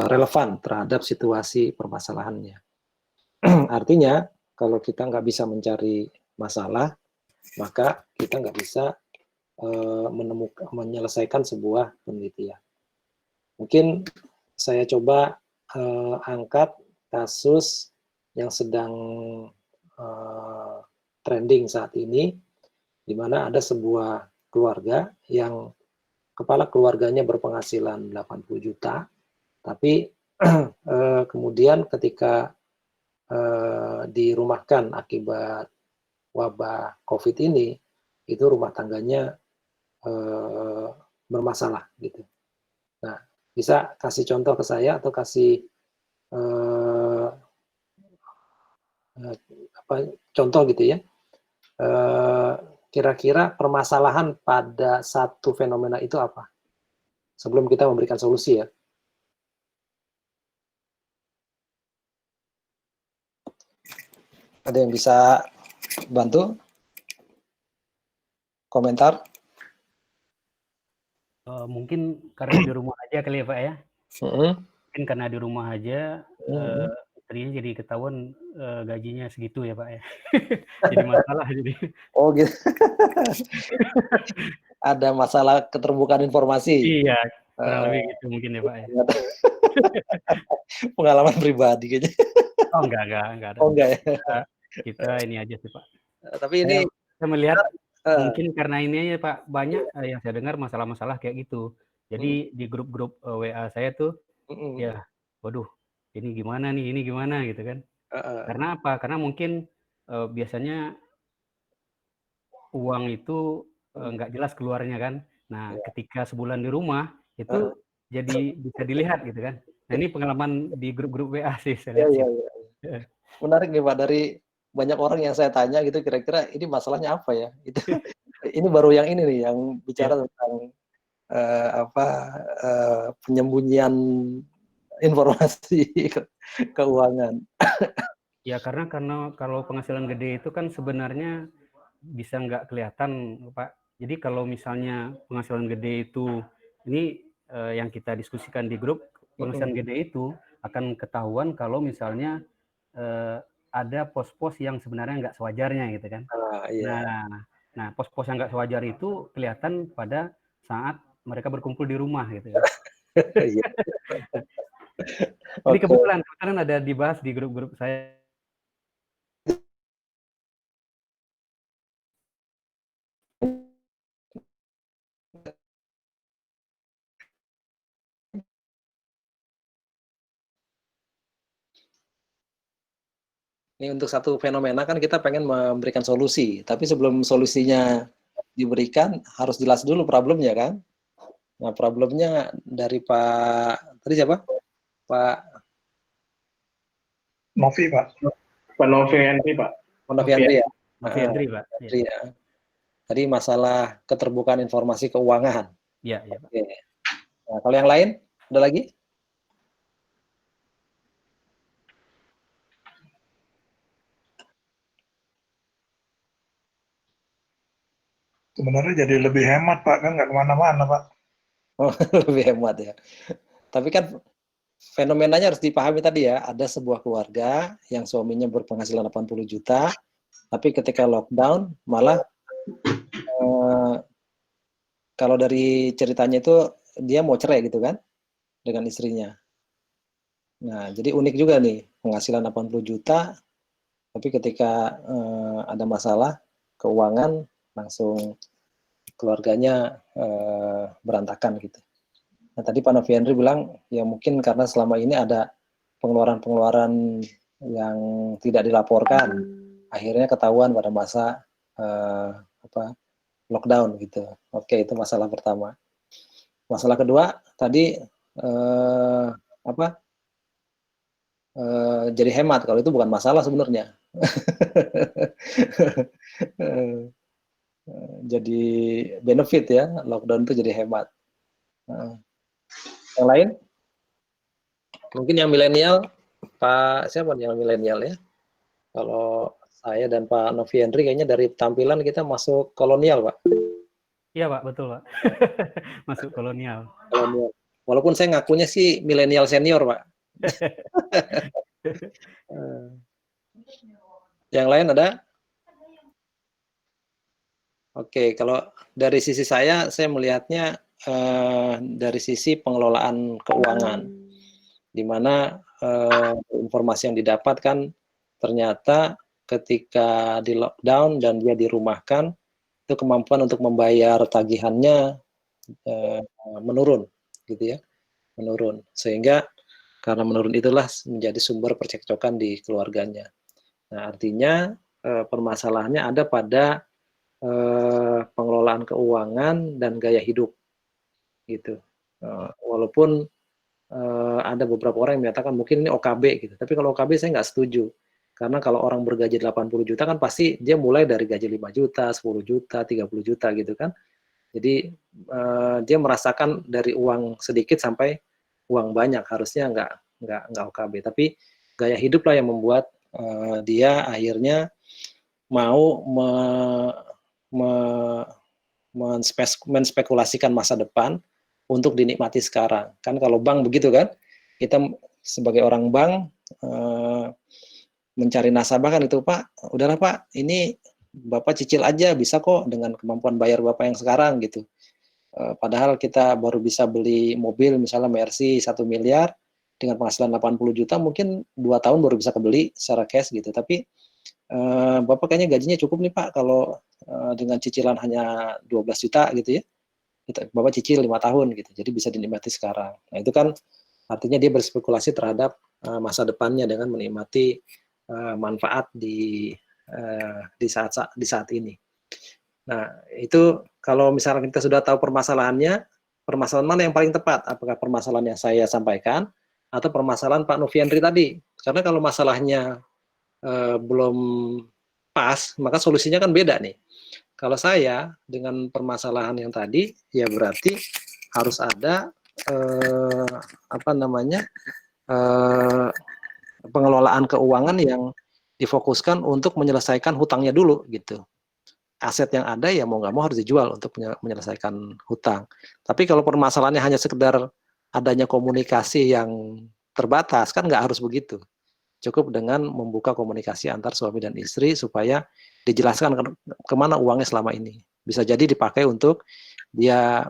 relevan terhadap situasi permasalahannya. Artinya, kalau kita nggak bisa mencari masalah, maka kita nggak bisa menyelesaikan sebuah penelitian. Mungkin saya coba angkat kasus yang sedang trending saat ini, di mana ada sebuah keluarga yang kepala keluarganya berpenghasilan 80 juta, tapi kemudian ketika dirumahkan akibat wabah COVID ini, itu rumah tangganya bermasalah gitu. Nah, bisa kasih contoh ke saya atau kasih contoh gitu ya. Kira-kira permasalahan pada satu fenomena itu apa? Sebelum kita memberikan solusi ya. Ada yang bisa bantu? Komentar? Mungkin karena di rumah aja kali ya Pak ya. Mungkin karena di rumah aja istrinya jadi ketahuan gajinya segitu ya Pak ya. Jadi masalah jadi. Oh gitu. Ada masalah keterbukaan informasi. Iya, kurang lebih gitu mungkin ya Pak ya. Pengalaman pribadi kayaknya. Oh enggak ada. Oh enggak ya. Kita ini aja sih Pak. Tapi ini saya melihat mungkin karena ini aja Pak, banyak yang saya dengar masalah-masalah kayak gitu. Jadi di grup-grup WA saya tuh ya waduh ini gimana nih, ini gimana gitu kan. Karena apa? Karena mungkin biasanya uang itu nggak jelas keluarnya kan. Nah, ketika sebulan di rumah itu jadi bisa dilihat gitu kan. Nah, ini pengalaman di grup-grup WA sih saya lihat sih. Menarik nih Pak, dari banyak orang yang saya tanya gitu, kira-kira ini masalahnya apa ya? Itu ini baru yang ini nih yang bicara tentang penyembunyian informasi keuangan. Ya karena kalau penghasilan gede itu kan sebenarnya bisa nggak kelihatan Pak. Jadi kalau misalnya penghasilan gede itu ini yang kita diskusikan di grup, penghasilan gede itu akan ketahuan kalau misalnya ada pos-pos yang sebenarnya nggak sewajarnya gitu kan. Nah pos-pos yang nggak sewajar itu kelihatan pada saat mereka berkumpul di rumah gitu kan. Ini kebetulan ada dibahas di grup-grup saya. Ini untuk satu fenomena kan kita pengen memberikan solusi, tapi sebelum solusinya diberikan harus jelas dulu problemnya kan. Nah problemnya dari Pak, tadi siapa? Pak Novi Pak. Pak Novi Henry Pak. Novi Henry ya? Novi Henry Pak. Ya. Tadi masalah keterbukaan informasi keuangan. Iya, iya Pak. Oke. Nah, kalau yang lain, ada lagi? Sebenarnya jadi lebih hemat Pak, kan nggak kemana-mana Pak. Oh, lebih hemat ya. Tapi kan fenomenanya harus dipahami tadi ya, ada sebuah keluarga yang suaminya berpenghasilan 80 juta, tapi ketika lockdown malah kalau dari ceritanya itu dia mau cerai gitu kan dengan istrinya. Nah, jadi unik juga nih, penghasilan 80 juta, tapi ketika ada masalah keuangan langsung keluarganya berantakan gitu. Nah, tadi Pak Novi Henry bilang ya mungkin karena selama ini ada pengeluaran-pengeluaran yang tidak dilaporkan, akhirnya ketahuan pada masa lockdown gitu. Oke, itu masalah pertama. Masalah kedua tadi jadi hemat. Kalau itu bukan masalah sebenarnya. Jadi benefit ya, lockdown itu jadi hemat. Yang lain? Mungkin yang milenial, Pak siapa nih yang milenial ya? Kalau saya dan Pak Novi Henry kayaknya dari tampilan kita masuk kolonial, Pak. Iya Pak, betul Pak. Masuk kolonial. Walaupun saya ngakunya sih milenial senior, Pak. Yang lain ada? Oke, kalau dari sisi saya melihatnya dari sisi pengelolaan keuangan, di mana informasi yang didapatkan ternyata ketika di lockdown dan dia dirumahkan, itu kemampuan untuk membayar tagihannya menurun, gitu ya, menurun. Sehingga karena menurun itulah menjadi sumber percekcokan di keluarganya. Nah, artinya permasalahannya ada pada pengelolaan keuangan dan gaya hidup, gitu. Walaupun ada beberapa orang yang menyatakan mungkin ini OKB gitu, tapi kalau OKB saya nggak setuju. Karena kalau orang bergaji 80 juta kan pasti dia mulai dari gaji 5 juta, 10 juta, 30 juta gitu kan. Jadi dia merasakan dari uang sedikit sampai uang banyak, harusnya nggak OKB. Tapi gaya hiduplah yang membuat dia akhirnya mau menspekulasikan masa depan untuk dinikmati sekarang. Kan kalau bank begitu kan, kita sebagai orang bank mencari nasabah kan itu, Pak, udahlah Pak, ini Bapak cicil aja, bisa kok dengan kemampuan bayar Bapak yang sekarang gitu. Padahal kita baru bisa beli mobil misalnya Mercy 1 miliar dengan penghasilan 80 juta, mungkin 2 tahun baru bisa kebeli secara cash gitu. Tapi Bapak kayaknya gajinya cukup nih Pak, kalau dengan cicilan hanya 12 juta gitu ya, Bapak cicil 5 tahun gitu, jadi bisa dinikmati sekarang. Nah itu kan artinya dia berspekulasi terhadap masa depannya dengan menikmati manfaat di saat ini. Nah itu kalau misalnya kita sudah tahu permasalahannya, permasalahan mana yang paling tepat? Apakah permasalahan yang saya sampaikan atau permasalahan Pak Noviandri tadi? Karena kalau masalahnya belum pas, maka solusinya kan beda nih. Kalau saya dengan permasalahan yang tadi, ya berarti harus ada pengelolaan keuangan yang difokuskan untuk menyelesaikan hutangnya dulu gitu. Aset yang ada ya mau nggak mau harus dijual untuk menyelesaikan hutang. Tapi kalau permasalahannya hanya sekedar adanya komunikasi yang terbatas, kan nggak harus begitu. Cukup dengan membuka komunikasi antar suami dan istri supaya dijelaskan kemana uangnya selama ini. Bisa jadi dipakai untuk dia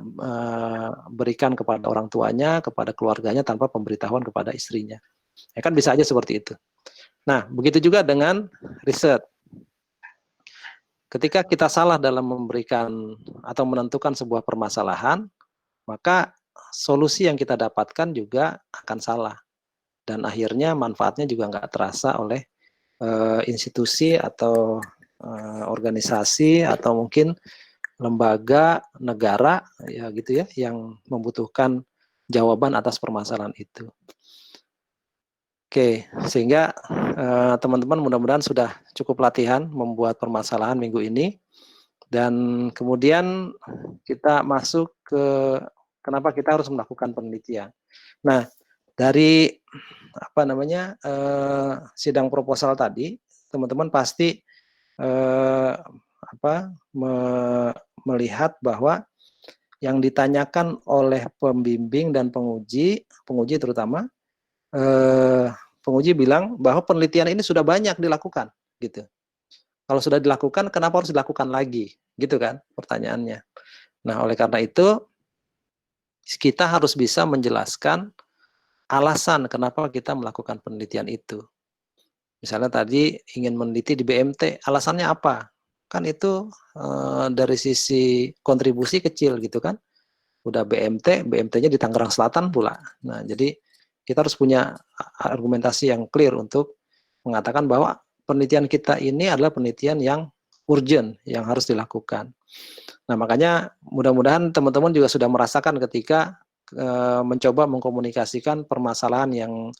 berikan kepada orang tuanya, kepada keluarganya tanpa pemberitahuan kepada istrinya. Ya kan bisa aja seperti itu. Nah, begitu juga dengan riset. Ketika kita salah dalam memberikan atau menentukan sebuah permasalahan, maka solusi yang kita dapatkan juga akan salah. Dan akhirnya manfaatnya juga nggak terasa oleh institusi atau organisasi atau mungkin lembaga negara ya gitu ya yang membutuhkan jawaban atas permasalahan itu. Oke, sehingga teman-teman mudah-mudahan sudah cukup latihan membuat permasalahan minggu ini, dan kemudian kita masuk ke kenapa kita harus melakukan penelitian. Nah, dari sidang proposal tadi, teman-teman pasti melihat bahwa yang ditanyakan oleh pembimbing dan penguji terutama, penguji bilang bahwa penelitian ini sudah banyak dilakukan, gitu. Kalau sudah dilakukan, kenapa harus dilakukan lagi, gitu kan pertanyaannya. Nah, oleh karena itu kita harus bisa menjelaskan alasan kenapa kita melakukan penelitian itu. Misalnya tadi ingin meneliti di BMT, alasannya apa? Kan itu dari sisi kontribusi kecil gitu kan. Udah BMT-nya di Tangerang Selatan pula. Nah, jadi kita harus punya argumentasi yang clear untuk mengatakan bahwa penelitian kita ini adalah penelitian yang urgent, yang harus dilakukan. Nah, makanya mudah-mudahan teman-teman juga sudah merasakan ketika mencoba mengkomunikasikan permasalahan yang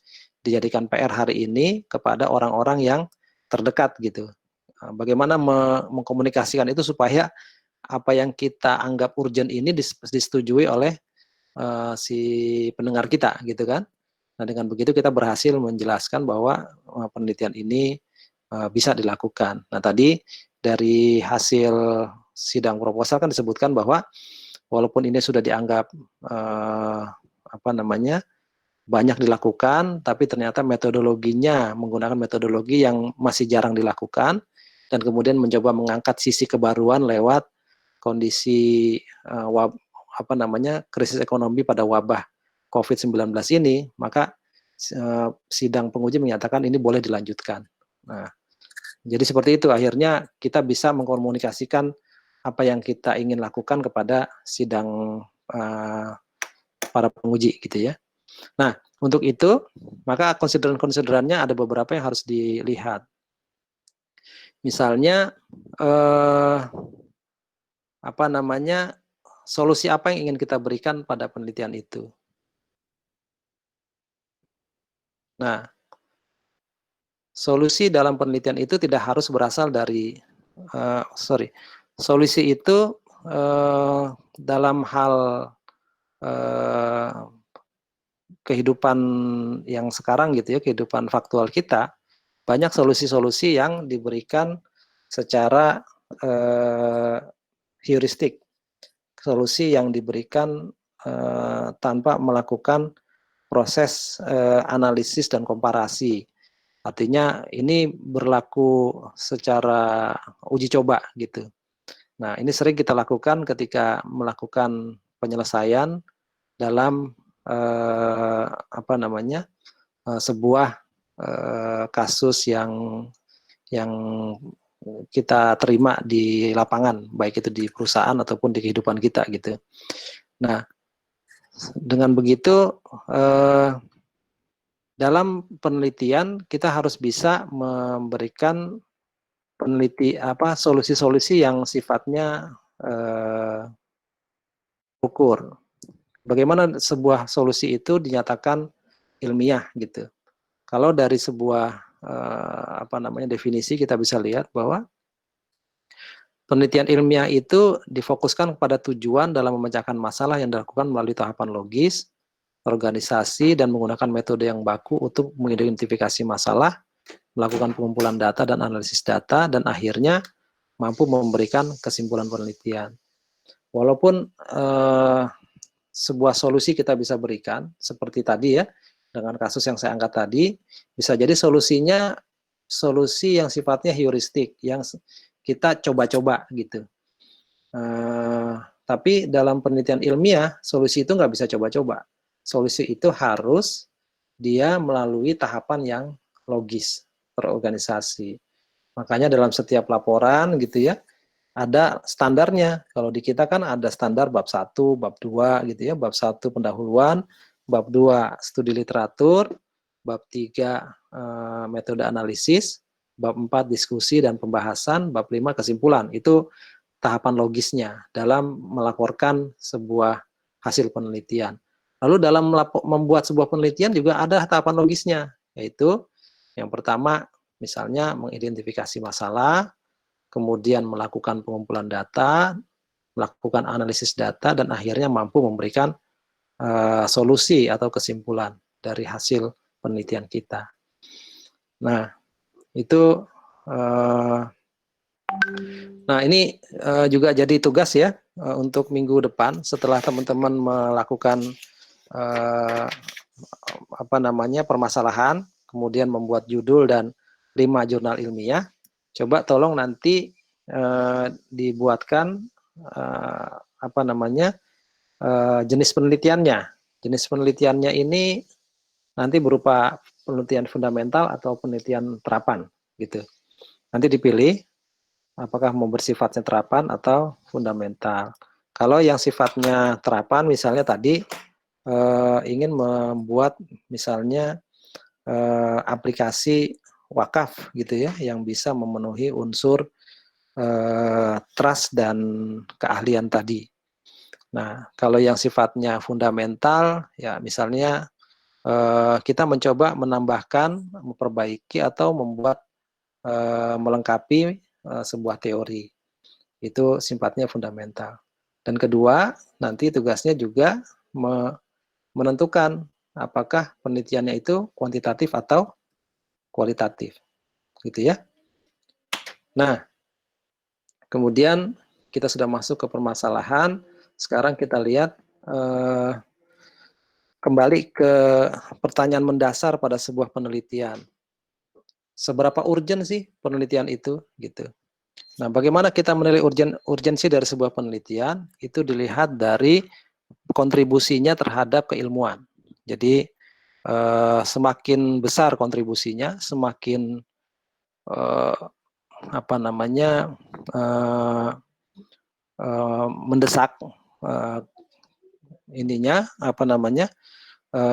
dijadikan PR hari ini kepada orang-orang yang terdekat gitu. Bagaimana mengkomunikasikan itu supaya apa yang kita anggap urgent ini disetujui oleh si pendengar kita gitu kan. Nah, dengan begitu kita berhasil menjelaskan bahwa penelitian ini bisa dilakukan. Nah, tadi dari hasil sidang proposal kan disebutkan bahwa walaupun ini sudah dianggap apa namanya, banyak dilakukan, tapi ternyata metodologinya menggunakan metodologi yang masih jarang dilakukan, dan kemudian mencoba mengangkat sisi kebaruan lewat kondisi apa namanya, krisis ekonomi pada wabah COVID-19 ini, maka sidang penguji menyatakan ini boleh dilanjutkan. Nah, jadi seperti itu, akhirnya kita bisa mengkomunikasikan apa yang kita ingin lakukan kepada sidang para penguji gitu ya. Nah, untuk itu, maka konsideran-konsiderannya ada beberapa yang harus dilihat. Misalnya, apa namanya, solusi apa yang ingin kita berikan pada penelitian itu. Nah, solusi dalam penelitian itu tidak harus berasal dari, solusi itu dalam hal kehidupan yang sekarang gitu ya, kehidupan faktual kita, banyak solusi-solusi yang diberikan secara heuristik, solusi yang diberikan tanpa melakukan proses analisis dan komparasi. Artinya ini berlaku secara uji coba gitu. Nah, ini sering kita lakukan ketika melakukan penyelesaian dalam apa namanya, sebuah kasus yang kita terima di lapangan, baik itu di perusahaan ataupun di kehidupan kita gitu. Nah, dengan begitu dalam penelitian kita harus bisa memberikan solusi-solusi yang sifatnya ukur. Bagaimana sebuah solusi itu dinyatakan ilmiah gitu. Kalau dari sebuah apa namanya, definisi kita bisa lihat bahwa penelitian ilmiah itu difokuskan pada tujuan dalam memecahkan masalah yang dilakukan melalui tahapan logis, organisasi, dan menggunakan metode yang baku untuk mengidentifikasi masalah, melakukan pengumpulan data dan analisis data, dan akhirnya mampu memberikan kesimpulan penelitian. Walaupun sebuah solusi kita bisa berikan, seperti tadi ya, dengan kasus yang saya angkat tadi, bisa jadi solusinya solusi yang sifatnya heuristik, yang kita coba-coba gitu. Tapi dalam penelitian ilmiah, solusi itu nggak bisa coba-coba. Solusi itu harus dia melalui tahapan yang logis, terorganisasi. Makanya dalam setiap laporan gitu ya, ada standarnya. Kalau di kita kan ada standar bab 1, bab 2 gitu ya. Bab 1 pendahuluan, bab 2 studi literatur, bab 3 metode analisis, bab 4 diskusi dan pembahasan, bab 5 kesimpulan. Itu tahapan logisnya dalam melaporkan sebuah hasil penelitian. Lalu dalam membuat sebuah penelitian juga ada tahapan logisnya, yaitu yang pertama misalnya mengidentifikasi masalah, kemudian melakukan pengumpulan data, melakukan analisis data, dan akhirnya mampu memberikan solusi atau kesimpulan dari hasil penelitian kita. Nah, itu nah ini juga jadi tugas ya untuk minggu depan setelah teman-teman melakukan apa namanya, permasalahan, kemudian membuat judul dan 5 jurnal ilmiah. Coba tolong nanti dibuatkan apa namanya, jenis penelitiannya. Jenis penelitiannya ini nanti berupa penelitian fundamental atau penelitian terapan gitu. Nanti dipilih apakah mau bersifatnya terapan atau fundamental. Kalau yang sifatnya terapan misalnya tadi ingin membuat misalnya aplikasi wakaf gitu ya, yang bisa memenuhi unsur trust dan keahlian tadi. Nah, kalau yang sifatnya fundamental, ya misalnya kita mencoba menambahkan, memperbaiki atau membuat melengkapi sebuah teori. Itu sifatnya fundamental. Dan kedua, nanti tugasnya juga menentukan apakah penelitiannya itu kuantitatif atau kualitatif. Gitu ya. Nah, kemudian kita sudah masuk ke permasalahan. Sekarang kita lihat kembali ke pertanyaan mendasar pada sebuah penelitian. Seberapa urgent sih penelitian itu, gitu. Nah, bagaimana kita menilai urgensi dari sebuah penelitian? Itu dilihat dari kontribusinya terhadap keilmuan. Jadi semakin besar kontribusinya, semakin mendesak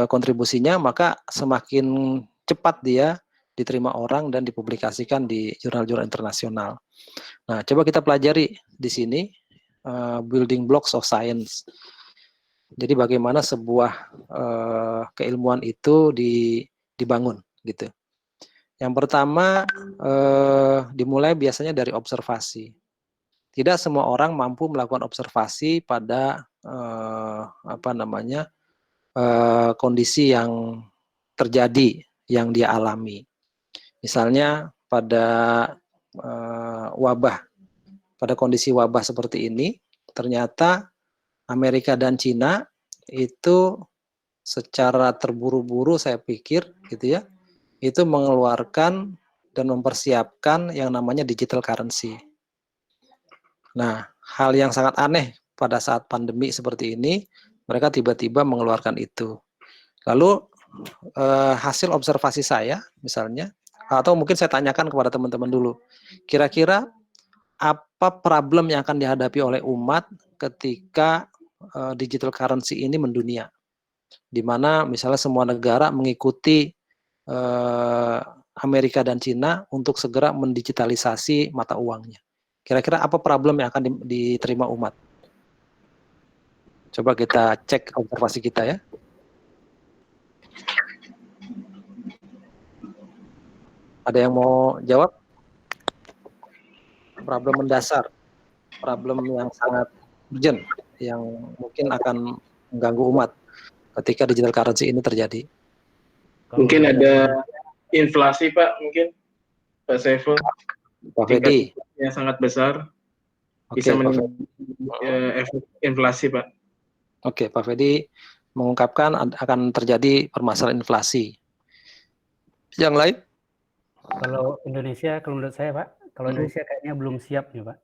kontribusinya, maka semakin cepat dia diterima orang dan dipublikasikan di jurnal-jurnal internasional. Nah, coba kita pelajari di sini building blocks of science. Jadi bagaimana sebuah keilmuan itu dibangun, gitu. Yang pertama dimulai biasanya dari observasi. Tidak semua orang mampu melakukan observasi pada kondisi yang terjadi, yang dia alami. Misalnya pada pada kondisi wabah seperti ini, ternyata Amerika dan Cina itu secara terburu-buru, saya pikir, gitu ya, itu mengeluarkan dan mempersiapkan yang namanya digital currency. Nah, hal yang sangat aneh pada saat pandemi seperti ini, mereka tiba-tiba mengeluarkan itu. Lalu hasil observasi saya, misalnya, atau mungkin saya tanyakan kepada teman-teman dulu, kira-kira apa problem yang akan dihadapi oleh umat ketika digital currency ini mendunia, di mana misalnya semua negara mengikuti Amerika dan Cina untuk segera mendigitalisasi mata uangnya. Kira-kira apa problem yang akan diterima umat? Coba kita cek observasi kita ya. Ada yang mau jawab? Problem mendasar, problem yang sangat urgent, yang mungkin akan mengganggu umat ketika digital currency ini terjadi. Mungkin ada inflasi, Pak, mungkin Pak Saiful. Pak Fedi. Yang sangat besar. Bisa efek inflasi, Pak. Oke, Pak Fedi mengungkapkan akan terjadi permasalahan inflasi. Yang lain? Kalau Indonesia, kalau menurut saya, Pak, kalau Indonesia kayaknya belum siap nih, Pak.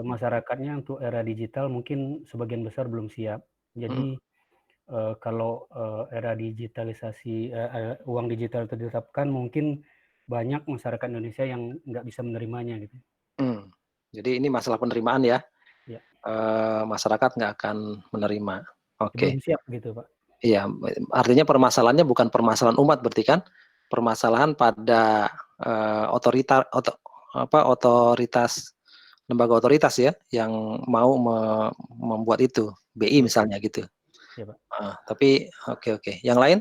Masyarakatnya untuk era digital mungkin sebagian besar belum siap. Jadi kalau era digitalisasi, uang digital ditetapkan, mungkin banyak masyarakat Indonesia yang nggak bisa menerimanya gitu. Jadi ini masalah penerimaan ya? Ya. Masyarakat nggak akan menerima. Oke. Belum siap gitu, Pak. Iya, artinya permasalahannya bukan permasalahan umat, berarti kan permasalahan pada otoritas, lembaga otoritas ya, yang mau membuat itu, BI misalnya gitu. Ya, Pak. Tapi oke. Yang lain?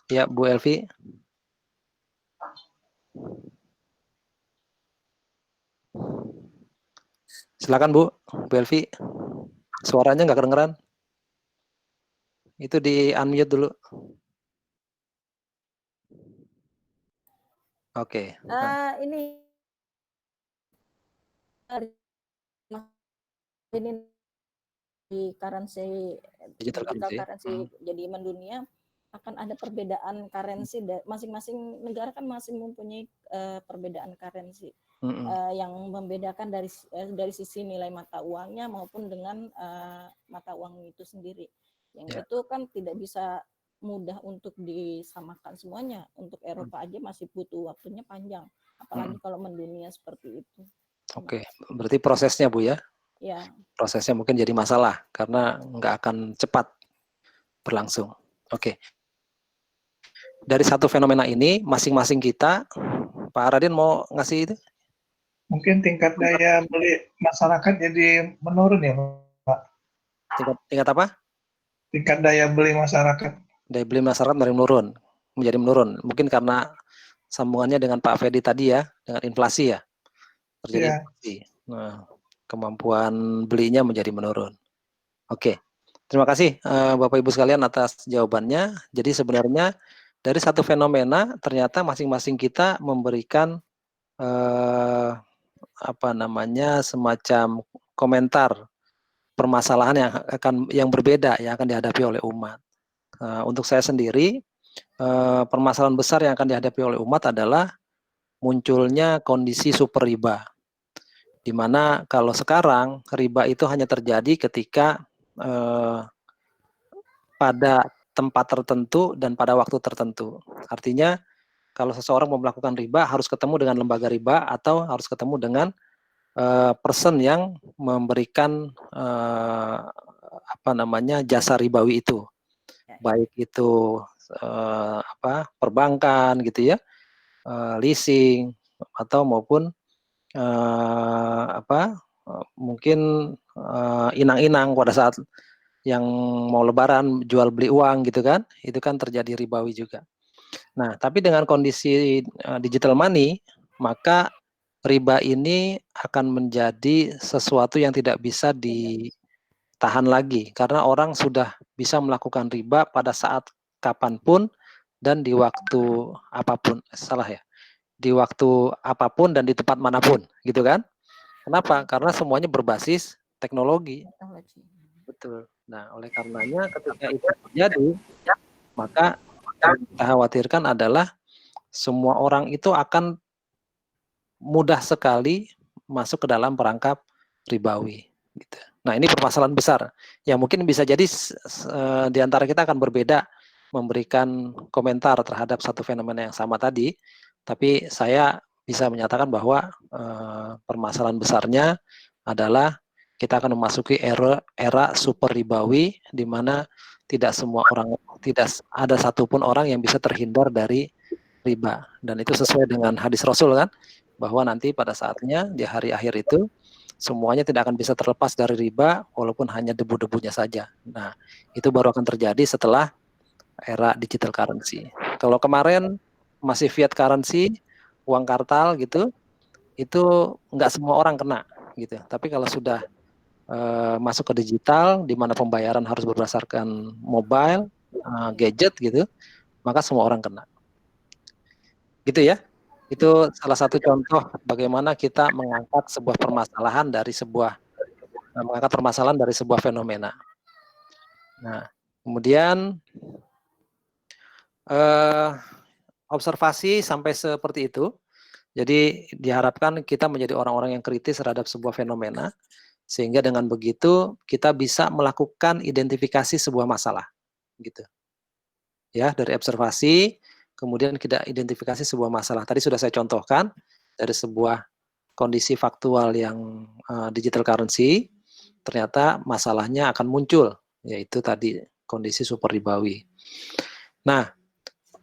Ya, Bu Elvi. Silakan Bu Elvi. Suaranya nggak kedengeran. Itu di unmute dulu. Oke. Ini di currency, digital currency jadi mendunia, akan ada perbedaan currency. Masing-masing negara kan masih mempunyai perbedaan currency yang membedakan dari sisi nilai mata uangnya maupun dengan mata uang itu sendiri. Yang itu kan tidak bisa mudah untuk disamakan semuanya. Untuk Eropa aja masih butuh waktunya panjang, apalagi kalau mendunia seperti itu. Oke, berarti prosesnya Bu ya? Ya. Prosesnya mungkin jadi masalah karena nggak akan cepat berlangsung. Oke. Dari satu fenomena ini, masing-masing kita, Pak Radin mau ngasih itu? Mungkin tingkat daya beli masyarakat jadi menurun ya, Pak? Tingkat apa? Tingkat daya beli masyarakat. Daya beli masyarakat menjadi menurun. Mungkin karena sambungannya dengan Pak Fedi tadi ya, dengan inflasi ya, terjadi inflasi. Nah, kemampuan belinya menjadi menurun. Oke, terima kasih Bapak Ibu sekalian atas jawabannya. Jadi sebenarnya dari satu fenomena ternyata masing-masing kita memberikan semacam komentar permasalahan yang berbeda yang akan dihadapi oleh umat. Untuk saya sendiri, permasalahan besar yang akan dihadapi oleh umat adalah munculnya kondisi super riba, di mana kalau sekarang riba itu hanya terjadi ketika pada tempat tertentu dan pada waktu tertentu. Artinya kalau seseorang mau melakukan riba harus ketemu dengan lembaga riba atau harus ketemu dengan person yang memberikan jasa ribawi itu, baik itu perbankan gitu ya, leasing atau maupun mungkin inang-inang pada saat yang mau lebaran jual beli uang gitu kan, itu kan terjadi ribawi juga. Nah, tapi dengan kondisi digital money, maka riba ini akan menjadi sesuatu yang tidak bisa ditahan lagi, karena orang sudah bisa melakukan riba pada saat kapanpun dan di waktu apapun, di waktu apapun dan di tempat manapun, gitu kan? Kenapa? Karena semuanya berbasis teknologi. Betul. Nah, oleh karenanya ketika itu terjadi, maka yang kita khawatirkan adalah semua orang itu akan mudah sekali masuk ke dalam perangkap ribawi. Gitu. Nah, ini permasalahan besar. Ya mungkin bisa jadi di antara kita akan berbeda memberikan komentar terhadap satu fenomena yang sama tadi, tapi saya bisa menyatakan bahwa permasalahan besarnya adalah kita akan memasuki era super ribawi, di mana tidak ada satupun orang yang bisa terhindar dari riba, dan itu sesuai dengan hadis Rasul kan, bahwa nanti pada saatnya di hari akhir itu semuanya tidak akan bisa terlepas dari riba walaupun hanya debu-debunya saja. Nah, itu baru akan terjadi setelah era digital currency. Kalau kemarin masih fiat currency, uang kartal gitu, itu nggak semua orang kena gitu. Tapi kalau sudah masuk ke digital, di mana pembayaran harus berdasarkan mobile, gadget gitu, maka semua orang kena. Gitu ya. Itu salah satu contoh bagaimana kita mengangkat sebuah permasalahan dari sebuah fenomena. Nah, kemudian observasi sampai seperti itu. Jadi diharapkan kita menjadi orang-orang yang kritis terhadap sebuah fenomena, sehingga dengan begitu kita bisa melakukan identifikasi sebuah masalah, gitu. Ya, dari observasi, kemudian kita identifikasi sebuah masalah. Tadi sudah saya contohkan dari sebuah kondisi faktual yang digital currency, ternyata masalahnya akan muncul, yaitu tadi kondisi super ribawi. Nah,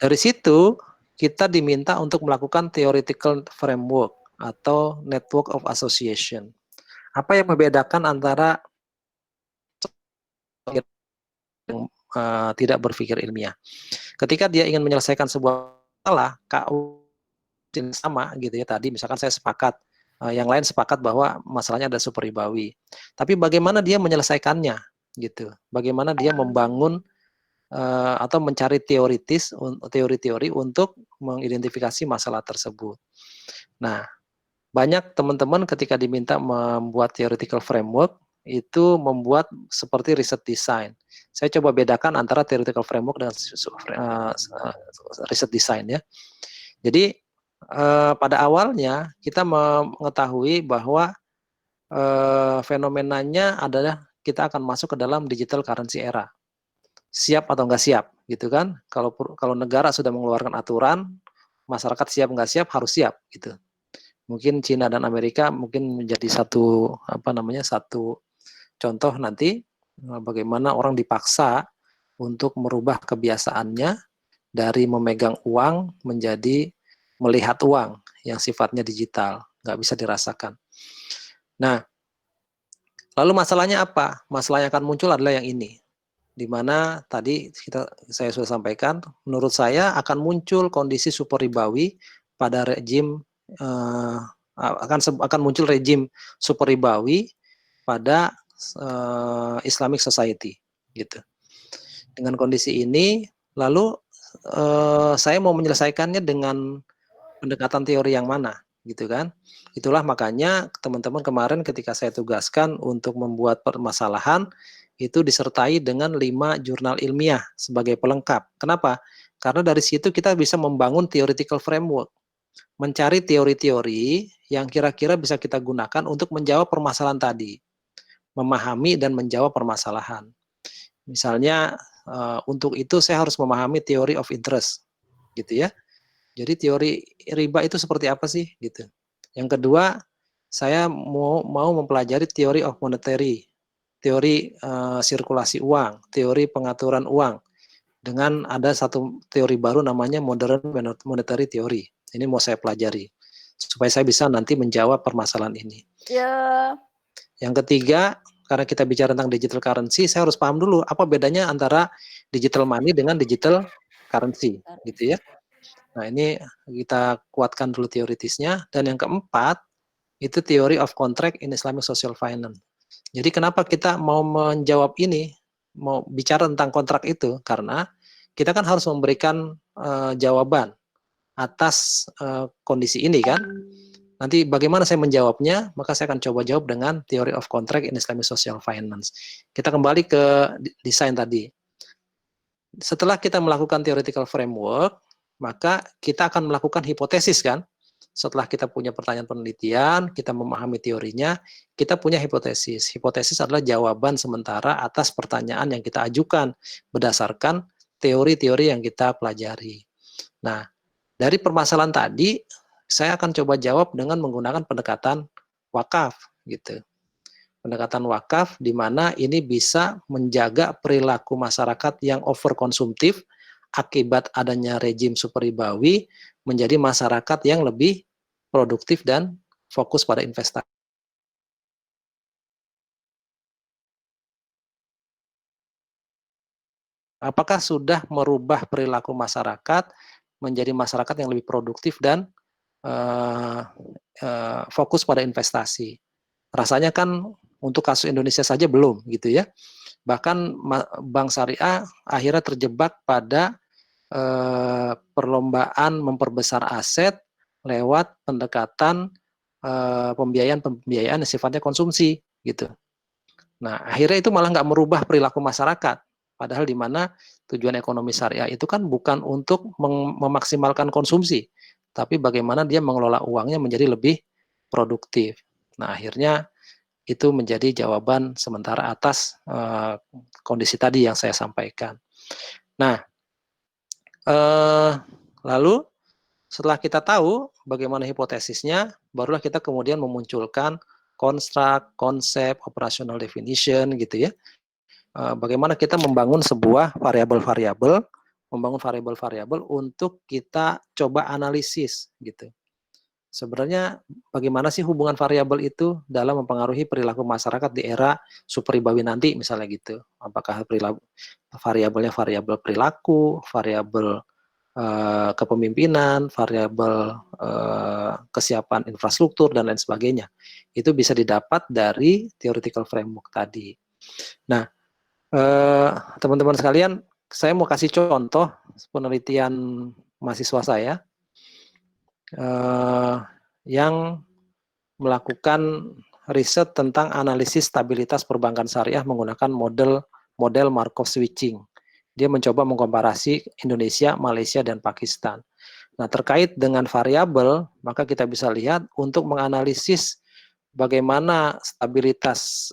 dari situ kita diminta untuk melakukan theoretical framework atau network of association. Apa yang membedakan antara yang tidak berpikir ilmiah? Ketika dia ingin menyelesaikan sebuah masalah, KU sama gitu ya, tadi misalkan saya sepakat, yang lain sepakat bahwa masalahnya ada super ribawi. Tapi bagaimana dia menyelesaikannya gitu? Bagaimana dia membangun atau mencari teori-teori untuk mengidentifikasi masalah tersebut. Nah, banyak teman-teman ketika diminta membuat theoretical framework, itu membuat seperti riset design. Saya coba bedakan antara theoretical framework dengan riset design ya. Jadi pada awalnya kita mengetahui bahwa fenomenanya adalah kita akan masuk ke dalam digital currency era. Siap atau nggak siap, gitu kan? Kalau negara sudah mengeluarkan aturan, masyarakat siap nggak siap harus siap, gitu. Mungkin Cina dan Amerika mungkin menjadi satu contoh nanti bagaimana orang dipaksa untuk merubah kebiasaannya dari memegang uang menjadi melihat uang yang sifatnya digital, nggak bisa dirasakan. Nah, lalu masalahnya apa? Masalah yang akan muncul adalah yang ini, di mana tadi saya sudah sampaikan, menurut saya akan muncul kondisi super ribawi pada rejim akan muncul rejim super ribawi pada Islamic Society, gitu. Dengan kondisi ini, lalu saya mau menyelesaikannya dengan pendekatan teori yang mana, gitu kan. Itulah makanya teman-teman kemarin ketika saya tugaskan untuk membuat permasalahan, itu disertai dengan 5 jurnal ilmiah sebagai pelengkap. Kenapa? Karena dari situ kita bisa membangun theoretical framework, mencari teori-teori yang kira-kira bisa kita gunakan untuk menjawab permasalahan tadi, memahami dan menjawab permasalahan. Misalnya untuk itu saya harus memahami theory of interest, gitu ya. Jadi teori riba itu seperti apa sih, gitu. Yang kedua, saya mau mempelajari theory of monetary, teori sirkulasi uang, teori pengaturan uang. Dengan ada satu teori baru namanya modern monetary theory. Ini mau saya pelajari supaya saya bisa nanti menjawab permasalahan ini. Ya. Yang ketiga, karena kita bicara tentang digital currency, saya harus paham dulu apa bedanya antara digital money dengan digital currency, gitu ya. Nah, ini kita kuatkan dulu teoritisnya. Dan yang keempat, itu theory of contract in Islamic social finance. Jadi kenapa kita mau menjawab ini, mau bicara tentang kontrak itu, karena kita kan harus memberikan jawaban atas kondisi ini kan. Nanti bagaimana saya menjawabnya, maka saya akan coba jawab dengan theory of contract in Islamic social finance. Kita kembali ke desain tadi. Setelah kita melakukan theoretical framework, maka kita akan melakukan hipotesis kan. Setelah kita punya pertanyaan penelitian, kita memahami teorinya, kita punya hipotesis. Hipotesis adalah jawaban sementara atas pertanyaan yang kita ajukan berdasarkan teori-teori yang kita pelajari. Nah, dari permasalahan tadi, saya akan coba jawab dengan menggunakan pendekatan wakaf, gitu. Pendekatan wakaf di mana ini bisa menjaga perilaku masyarakat yang overkonsumtif akibat adanya rejim superribawi menjadi masyarakat yang lebih produktif dan fokus pada investasi. Apakah sudah merubah perilaku masyarakat menjadi masyarakat yang lebih produktif dan fokus pada investasi? Rasanya kan untuk kasus Indonesia saja belum gitu ya. Bahkan bank syariah akhirnya terjebak pada perlombaan memperbesar aset lewat pendekatan pembiayaan yang sifatnya konsumsi gitu. Nah, akhirnya itu malah nggak merubah perilaku masyarakat. Padahal di mana tujuan ekonomi syariah itu kan bukan untuk memaksimalkan konsumsi, tapi bagaimana dia mengelola uangnya menjadi lebih produktif. Nah, akhirnya itu menjadi jawaban sementara atas kondisi tadi yang saya sampaikan. Nah, lalu setelah kita tahu bagaimana hipotesisnya, barulah kita kemudian memunculkan construct, konsep, operational definition gitu ya. Bagaimana kita membangun sebuah variabel-variabel, membangun variabel-variabel untuk kita coba analisis gitu. Sebenarnya bagaimana sih hubungan variabel itu dalam mempengaruhi perilaku masyarakat di era superribawi nanti misalnya gitu. Apakah variabelnya variabel perilaku, variabel kepemimpinan, variabel kesiapan infrastruktur dan lain sebagainya. Itu bisa didapat dari theoretical framework tadi. Nah, teman-teman sekalian, saya mau kasih contoh penelitian mahasiswa saya yang melakukan riset tentang analisis stabilitas perbankan syariah menggunakan model Markov switching. Dia mencoba mengkomparasi Indonesia, Malaysia, dan Pakistan. Nah, terkait dengan variabel, maka kita bisa lihat untuk menganalisis bagaimana stabilitas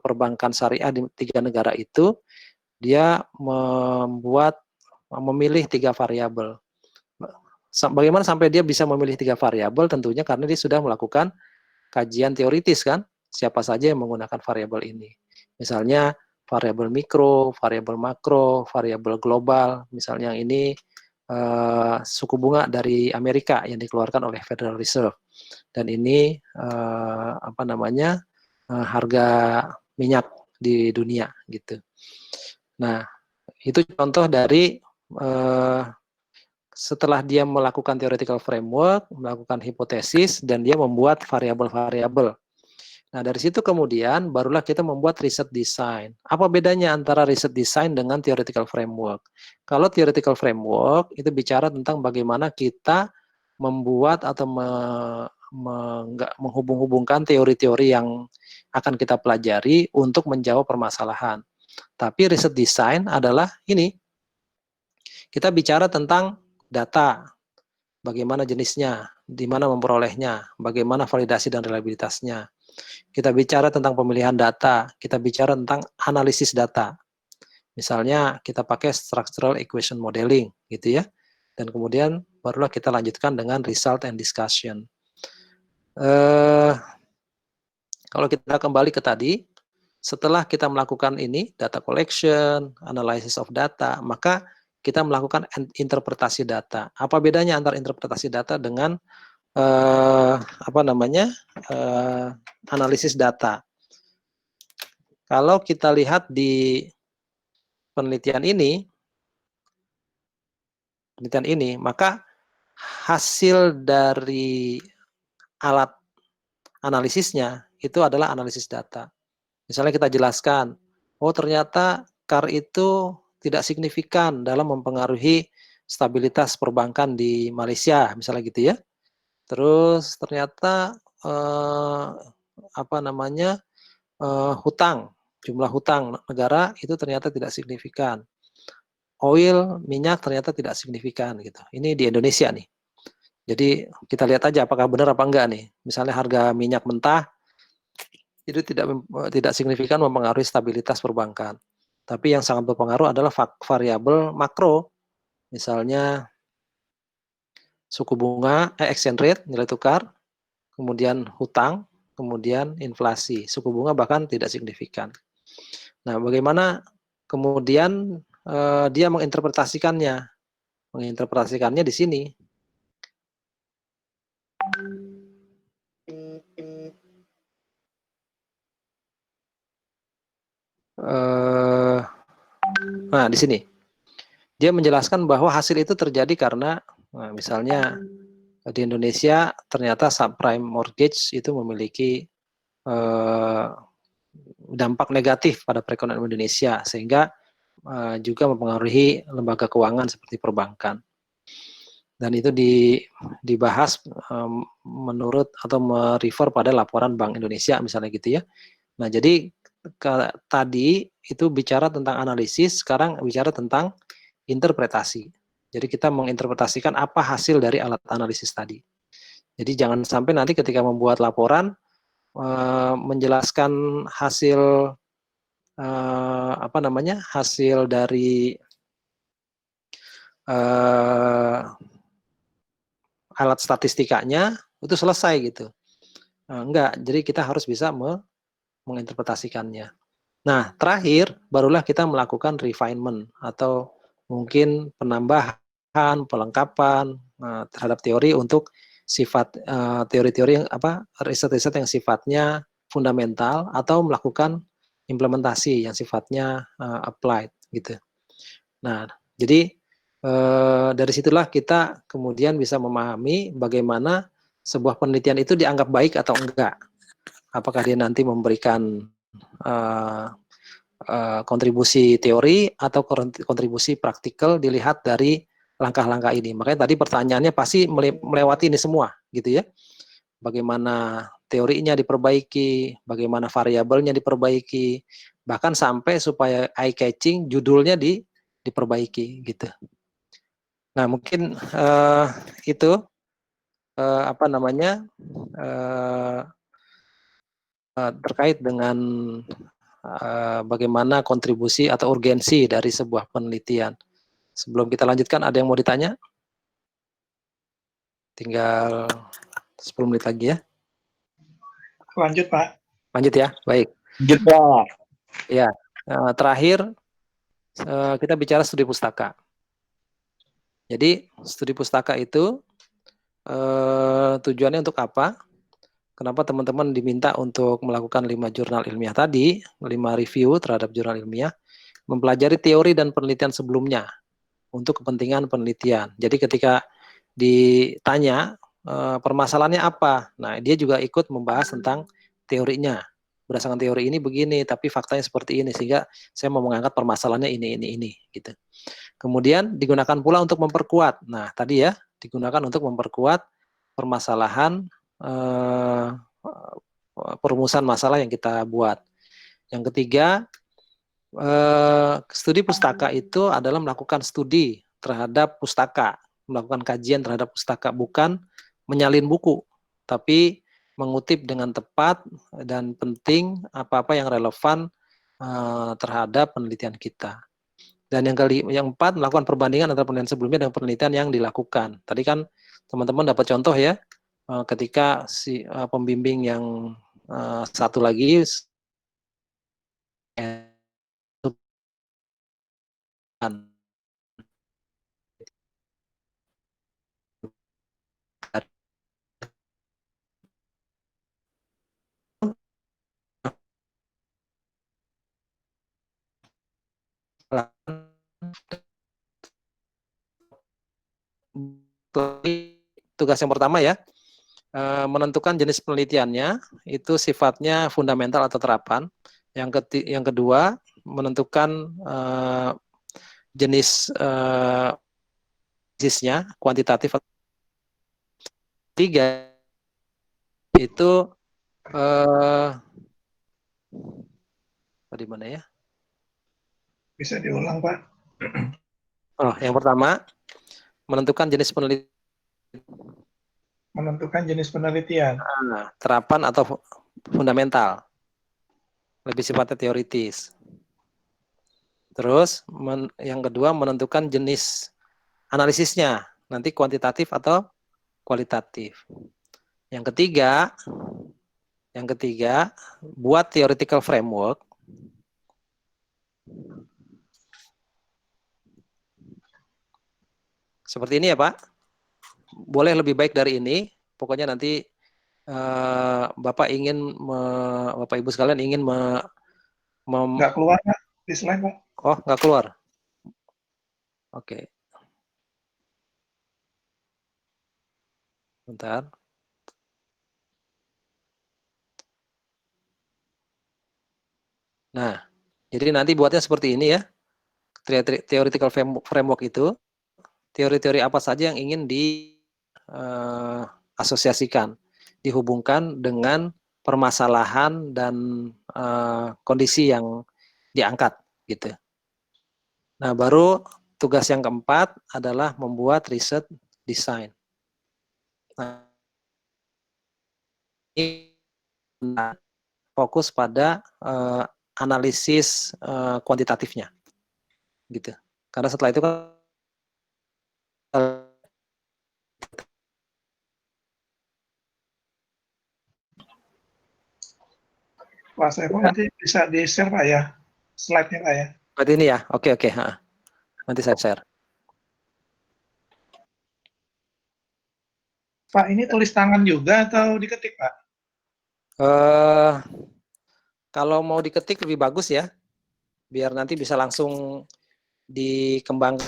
perbankan syariah di 3 negara itu, dia memilih 3 variabel. Bagaimana sampai dia bisa memilih 3 variabel? Tentunya karena dia sudah melakukan kajian teoritis kan, siapa saja yang menggunakan variabel ini. Misalnya variabel mikro, variabel makro, variabel global. Misalnya yang ini suku bunga dari Amerika yang dikeluarkan oleh Federal Reserve. Dan ini harga minyak di dunia gitu. Nah, itu contoh dari setelah dia melakukan theoretical framework, melakukan hipotesis, dan dia membuat variabel-variabel. Nah, dari situ kemudian barulah kita membuat riset design. Apa bedanya antara riset design dengan theoretical framework? Kalau theoretical framework itu bicara tentang bagaimana kita membuat atau nggak menghubung-hubungkan teori-teori yang akan kita pelajari untuk menjawab permasalahan. Tapi riset design adalah ini, kita bicara tentang data, bagaimana jenisnya, di mana memperolehnya, bagaimana validasi dan reliabilitasnya. Kita bicara tentang pemilihan data, kita bicara tentang analisis data. Misalnya kita pakai structural equation modeling gitu ya. Dan kemudian barulah kita lanjutkan dengan result and discussion. Kalau kita kembali ke tadi, setelah kita melakukan ini, data collection, analysis of data, maka kita melakukan interpretasi data. Apa bedanya antara interpretasi data dengan analisis data? Kalau kita lihat di penelitian ini, maka hasil dari alat analisisnya itu adalah analisis data. Misalnya kita jelaskan, oh ternyata CAR itu tidak signifikan dalam mempengaruhi stabilitas perbankan di Malaysia, misalnya gitu ya. Terus ternyata jumlah hutang negara itu ternyata tidak signifikan. Oil, minyak ternyata tidak signifikan gitu. Ini di Indonesia nih. Jadi kita lihat aja apakah benar apa enggak nih. Misalnya harga minyak mentah itu tidak signifikan mempengaruhi stabilitas perbankan. Tapi yang sangat berpengaruh adalah variabel makro. Misalnya suku bunga, exchange rate, nilai tukar, kemudian hutang, kemudian inflasi. Suku bunga bahkan tidak signifikan. Nah, bagaimana kemudian dia menginterpretasikannya? Menginterpretasikannya di sini. Nah, di sini. Dia menjelaskan bahwa hasil itu terjadi karena misalnya di Indonesia ternyata subprime mortgage itu memiliki dampak negatif pada perekonomian Indonesia sehingga juga mempengaruhi lembaga keuangan seperti perbankan. Dan itu dibahas menurut atau merefer pada laporan Bank Indonesia misalnya gitu ya. Nah, jadi tadi itu bicara tentang analisis, sekarang bicara tentang interpretasi. Jadi kita menginterpretasikan apa hasil dari alat analisis tadi. Jadi jangan sampai nanti ketika membuat laporan menjelaskan hasil hasil dari alat statistikanya itu selesai gitu. Enggak, jadi kita harus bisa menginterpretasikannya. Nah, terakhir barulah kita melakukan refinement atau mungkin penambahan, pelengkapan terhadap teori untuk sifat teori-teori riset-riset yang sifatnya fundamental atau melakukan implementasi yang sifatnya applied gitu. Nah, jadi dari situlah kita kemudian bisa memahami bagaimana sebuah penelitian itu dianggap baik atau enggak. Apakah dia nanti memberikan kontribusi teori atau kontribusi praktikal dilihat dari langkah-langkah ini. Makanya tadi pertanyaannya pasti melewati ini semua, gitu ya. Bagaimana teorinya diperbaiki, bagaimana variabelnya diperbaiki, bahkan sampai supaya eye catching judulnya diperbaiki, gitu. Nah, mungkin itu terkait dengan bagaimana kontribusi atau urgensi dari sebuah penelitian. Sebelum kita lanjutkan, ada yang mau ditanya? Tinggal 10 menit lagi ya. Lanjut, Pak. Lanjut ya, baik. Lanjut, Pak. Ya, terakhir kita bicara studi pustaka. Jadi studi pustaka itu tujuannya untuk apa? Kenapa teman-teman diminta untuk melakukan 5 jurnal ilmiah tadi, 5 review terhadap jurnal ilmiah, mempelajari teori dan penelitian sebelumnya untuk kepentingan penelitian. Jadi ketika ditanya permasalahannya apa, nah dia juga ikut membahas tentang teorinya. Berdasarkan teori ini begini, tapi faktanya seperti ini, sehingga saya mau mengangkat permasalahannya ini, gitu. Kemudian digunakan pula untuk memperkuat. Nah, tadi ya, digunakan untuk memperkuat permasalahan perumusan masalah yang kita buat. Yang ketiga, studi pustaka itu adalah melakukan studi terhadap pustaka, melakukan kajian terhadap pustaka, bukan menyalin buku, tapi mengutip dengan tepat dan penting apa-apa yang relevan terhadap penelitian kita. Dan yang empat, melakukan perbandingan antara penelitian sebelumnya dengan penelitian yang dilakukan. Tadi kan teman-teman dapat contoh ya, ketika si pembimbing yang satu lagi tugas yang pertama ya, menentukan jenis penelitiannya, itu sifatnya fundamental atau terapan. Yang kedua, menentukan jenis basisnya, kuantitatif. Tiga, itu di mana ya? Bisa diulang, Pak. Yang pertama, menentukan jenis penelitian. Menentukan jenis penelitian. Terapan atau fundamental. Lebih sifatnya teoritis. Terus, yang kedua, menentukan jenis analisisnya. Nanti kuantitatif atau kualitatif. Yang ketiga, buat theoretical framework. Seperti ini ya Pak. Boleh lebih baik dari ini. Pokoknya nanti Bapak Ibu sekalian ingin nggak keluar Pak di slide Pak. Oh, nggak keluar. Oke. Bentar. Nah, jadi nanti buatnya seperti ini ya. Theoretical framework itu, teori-teori apa saja yang ingin diasosiasikan, dihubungkan dengan permasalahan dan kondisi yang diangkat gitu. Nah, baru tugas yang keempat adalah membuat riset design. Nah, ini fokus pada analisis kuantitatifnya, gitu. Karena setelah itu kan Pak Saiful nanti bisa di-share Pak ya, slide-nya Pak ya. Berarti ini ya, oke. Nanti saya share. Pak, ini tulis tangan juga atau diketik Pak? Kalau mau diketik lebih bagus ya, biar nanti bisa langsung dikembangkan.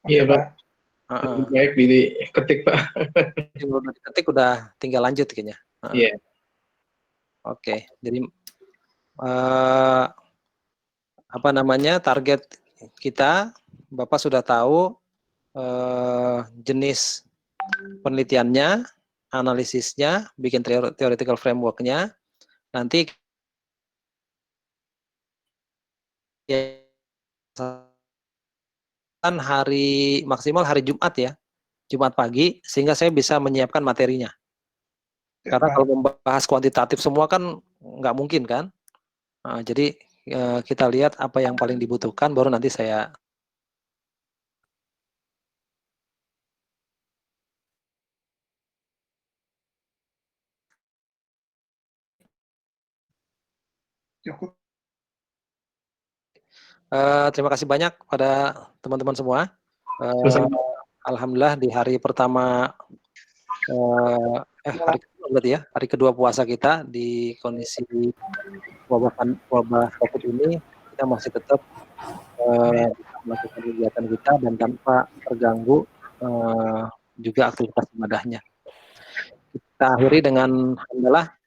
Iya Pak. Lebih baik diketik Pak. Kalau diketik udah tinggal lanjut kayaknya. Iya. Oke, jadi target kita, Bapak sudah tahu jenis penelitiannya, analisisnya, bikin theoretical framework-nya. Nanti maksimal hari Jumat ya, Jumat pagi, sehingga saya bisa menyiapkan materinya. Karena kalau membahas kuantitatif semua kan nggak mungkin kan. Jadi kita lihat apa yang paling dibutuhkan, baru nanti saya cukup. Terima kasih banyak pada teman-teman semua. Alhamdulillah di hari pertama, hari kedua puasa kita di kondisi wabah COVID ini, kita masih tetap melakukan kegiatan kita dan tanpa terganggu juga aktivitas ibadahnya. Kita akhiri dengan alhamdulillah.